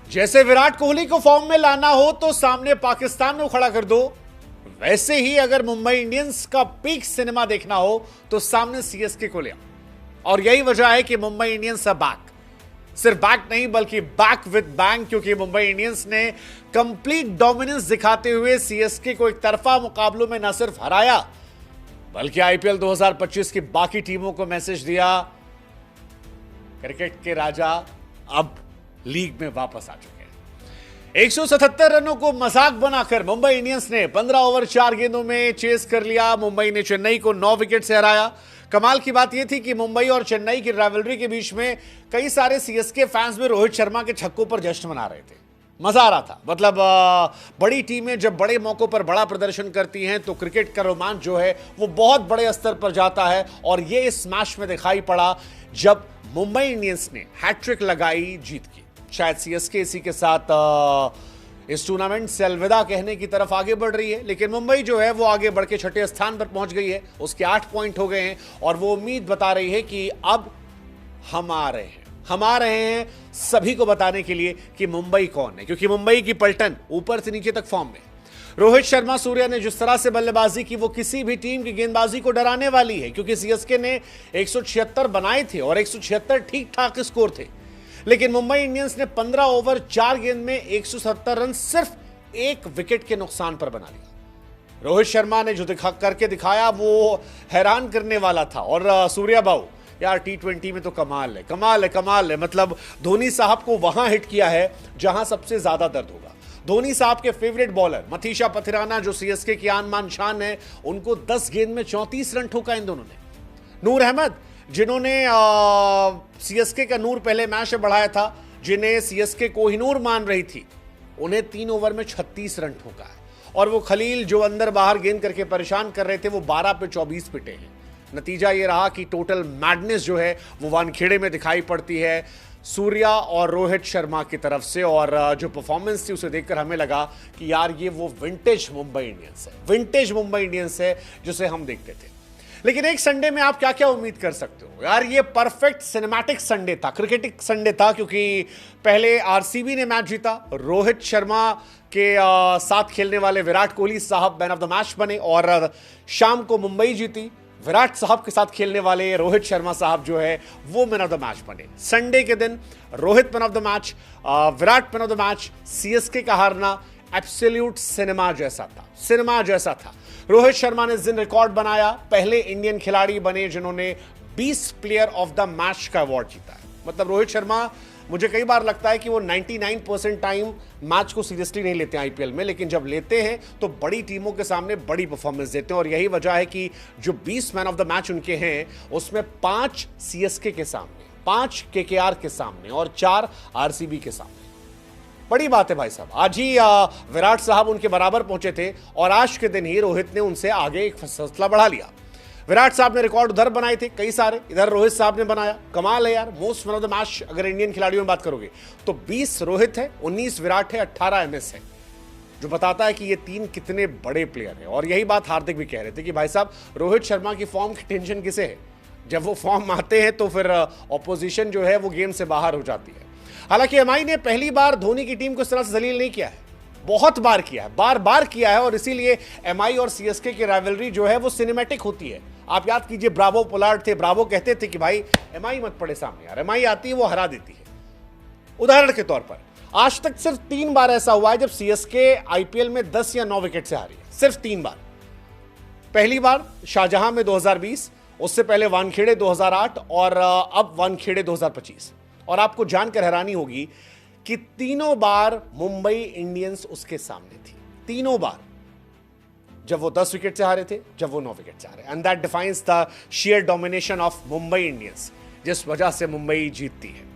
जैसे विराट कोहली को फॉर्म में लाना हो तो सामने पाकिस्तान को खड़ा कर दो, वैसे ही अगर मुंबई इंडियंस का पीक सिनेमा देखना हो तो सामने सीएसके को ले आओ। और यही वजह है कि मुंबई इंडियंस अब बैक, सिर्फ बैक नहीं बल्कि बैक विद बैंग, क्योंकि मुंबई इंडियंस ने कंप्लीट डोमिनेंस दिखाते हुए सीएसके को एक तरफा मुकाबलों में न सिर्फ हराया बल्कि आईपीएल 2025 की बाकी टीमों को मैसेज दिया, क्रिकेट के राजा अब लीग में वापस आ चुके हैं। 177 रनों को मजाक बनाकर मुंबई इंडियंस ने 15 ओवर 4 गेंदों में चेस कर लिया। मुंबई ने चेन्नई को 9 विकेट से हराया। कमाल की बात यह थी कि मुंबई और चेन्नई की राइवलरी के बीच में कई सारे सीएसके फैंस भी रोहित शर्मा के छक्कों पर जश्न मना रहे थे। मजा आ रहा था। मतलब बड़ी टीमें जब बड़े मौकों पर बड़ा प्रदर्शन करती हैं तो क्रिकेट का रोमांच जो है वो बहुत बड़े स्तर पर जाता है, और ये इस मैच में दिखाई पड़ा जब मुंबई इंडियंस ने हैट्रिक लगाई जीत की। शायद सीएसके इसी के साथ इस टूर्नामेंट से अलविदा कहने की तरफ आगे बढ़ रही है, लेकिन मुंबई जो है वो आगे बढ़ के 6ठे स्थान पर पहुंच गई है। उसके 8 पॉइंट हो गए हैं और वो उम्मीद बता रही है कि अब हम आ रहे हैं सभी को बताने के लिए कि मुंबई कौन है, क्योंकि मुंबई की पलटन ऊपर से नीचे तक फॉर्म में। रोहित शर्मा सूर्या ने जिस तरह से बल्लेबाजी की वो किसी भी टीम की गेंदबाजी को डराने वाली है, क्योंकि सीएसके ने 176 बनाए थे और 176 ठीक ठाक स्कोर थे, लेकिन मुंबई इंडियंस ने 15 ओवर 4 गेंद में 170 रन सिर्फ 1 विकेट के नुकसान पर बना लिया। रोहित शर्मा ने जो करके दिखाया वो हैरान करने वाला था। और सूर्या बाबू यार T20 में तो कमाल है। मतलब धोनी साहब को वहां हिट किया है जहां सबसे ज्यादा दर्द होगा। धोनी साहब के फेवरेट बॉलर मथीशा पथिराना जो सीएसके की आन मान शान है, उनको 10 गेंद में 34 रन ठोका इन दोनों ने। नूर अहमद जिन्होंने सीएसके का नूर पहले मैच में बढ़ाया था, जिन्हें सीएसके कोहिनूर मान रही थी, उन्हें 3 ओवर में 36 रन ठोका है। और वो खलील जो अंदर बाहर गेंद करके परेशान कर रहे थे वो 12 पे 24 पिटे हैं। नतीजा ये रहा कि टोटल मैडनेस जो है वो वानखेड़े में दिखाई पड़ती है सूर्या और रोहित शर्मा की तरफ से। और जो परफॉर्मेंस थी उसे देखकर हमें लगा कि यार ये वो विंटेज मुंबई इंडियंस है जिसे हम देखते थे। लेकिन एक संडे में आप क्या क्या उम्मीद कर सकते हो यार, ये परफेक्ट सिनेमैटिक संडे था, क्रिकेटिक संडे था, क्योंकि पहले आरसीबी ने मैच जीता, रोहित शर्मा के साथ खेलने वाले विराट कोहली साहब मैन ऑफ द मैच बने, और शाम को मुंबई जीती, विराट साहब के साथ खेलने वाले रोहित शर्मा साहब जो है वो मैन ऑफ द मैच बने। संडे के दिन Rohit man of the match, Virat man of the match, CSK का हारना एब्सोल्यूट सिनेमा जैसा था। रोहित शर्मा ने जिन रिकॉर्ड बनाया, पहले इंडियन खिलाड़ी बने जिन्होंने 20 प्लेयर ऑफ द मैच का अवार्ड जीता है। मतलब रोहित शर्मा, मुझे कई बार लगता है कि वो 99% टाइम मैच को सीरियसली नहीं लेते हैं आईपीएल में, लेकिन जब लेते हैं तो बड़ी टीमों के सामने बड़ी परफॉर्मेंस देते हैं। और यही वजह है कि जो 20 मैन ऑफ द मैच उनके हैं उसमें 5 सीएसके के सामने, 5 केकेआर के सामने और 4 आरसीबी के सामने। बड़ी बात है भाई साहब। आज ही विराट साहब उनके बराबर पहुंचे थे और आज के दिन ही रोहित ने उनसे आगे एक फैसला बढ़ा लिया। विराट साहब ने रिकॉर्ड उधर बनाए थे कई सारे, इधर रोहित साहब ने बनाया। कमाल है यार। Most man of the match अगर इंडियन खिलाड़ियों में बात करोगे तो 20 रोहित है, 19 विराट है, 18 एमएस है, जो बताता है कि ये 3 कितने बड़े प्लेयर हैं। और यही बात हार्दिक भी कह रहे थे कि भाई साहब रोहित शर्मा की फॉर्म की टेंशन किसे है, जब वो फॉर्म आते हैं तो फिर ऑपोजिशन जो है वो गेम से बाहर हो जाती है। हालांकि एमआई ने पहली बार धोनी की टीम को इस तरह से जलील नहीं किया है, बहुत बार किया है, बार किया है, और इसीलिए एमआई और सीएसके की राइवलरी जो है वो सिनेमैटिक होती है। आप याद कीजिए, ब्रावो पोलार्ड थे, ब्रावो कहते थे कि भाई एमआई मत पड़े सामने यार, एमआई आती है वो हरा देती है। उदाहरण के तौर पर आज तक सिर्फ 3 बार ऐसा हुआ है जब सीएसके आईपीएल में 10 या 9 विकेट से हारी है, सिर्फ 3 बार। पहली बार शाहजहां में 2020, उससे पहले वानखेड़े 2008 और अब वानखेड़े 2025। और आपको जानकर हैरानी होगी कि तीनों बार मुंबई इंडियंस उसके सामने थी, तीनों बार, जब वो 10 विकेट से हारे थे, जब वो 9 विकेट से हारे। And that defines the share domination of Mumbai Indians, जिस वजह से मुंबई जीतती है।